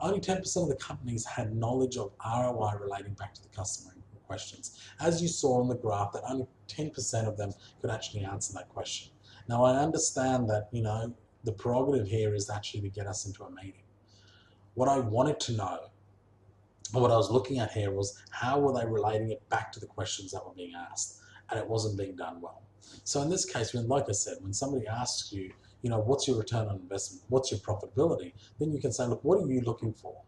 only 10% of the companies had knowledge of ROI relating back to the customer questions. As you saw on the graph, that only 10% of them could actually answer that question. Now, I understand that, the prerogative here is actually to get us into a meeting. What I wanted to know, and what I was looking at here, was how were they relating it back to the questions that were being asked, and it wasn't being done well. So in this case, like I said, when somebody asks you, what's your return on investment, what's your profitability, then you can say, look, what are you looking for?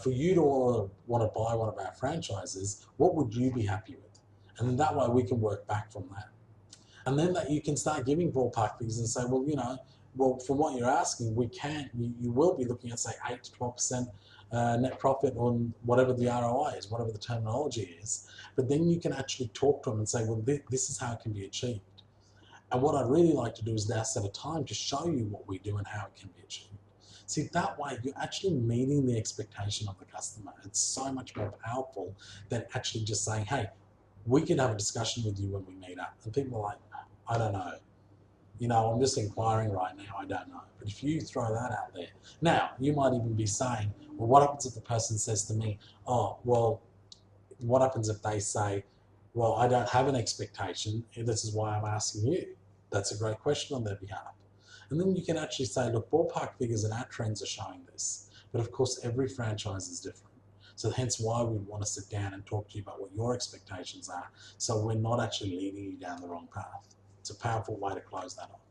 For you to want to buy one of our franchises, what would you be happy with? And then that way we can work back from that. And then that you can start giving ballpark figures and say, well, from what you're asking, you will be looking at, say, 8 to 12% net profit on whatever the ROI is, whatever the terminology is. But then you can actually talk to them and say, well, this is how it can be achieved. And what I'd really like to do is now set a time to show you what we do and how it can be achieved. See, that way you're actually meeting the expectation of the customer. It's so much more powerful than actually just saying, hey, we can have a discussion with you when we meet up. And people are like, I don't know. I'm just inquiring right now, I don't know. But if you throw that out there, now you might even be saying, well, what happens if the person says to me, oh, well, what happens if they say, well, I don't have an expectation, and this is why I'm asking you? That's a great question on their behalf. And then you can actually say, look, ballpark figures and our trends are showing this. But of course, every franchise is different. So hence why we want to sit down and talk to you about what your expectations are, so we're not actually leading you down the wrong path. It's a powerful way to close that off.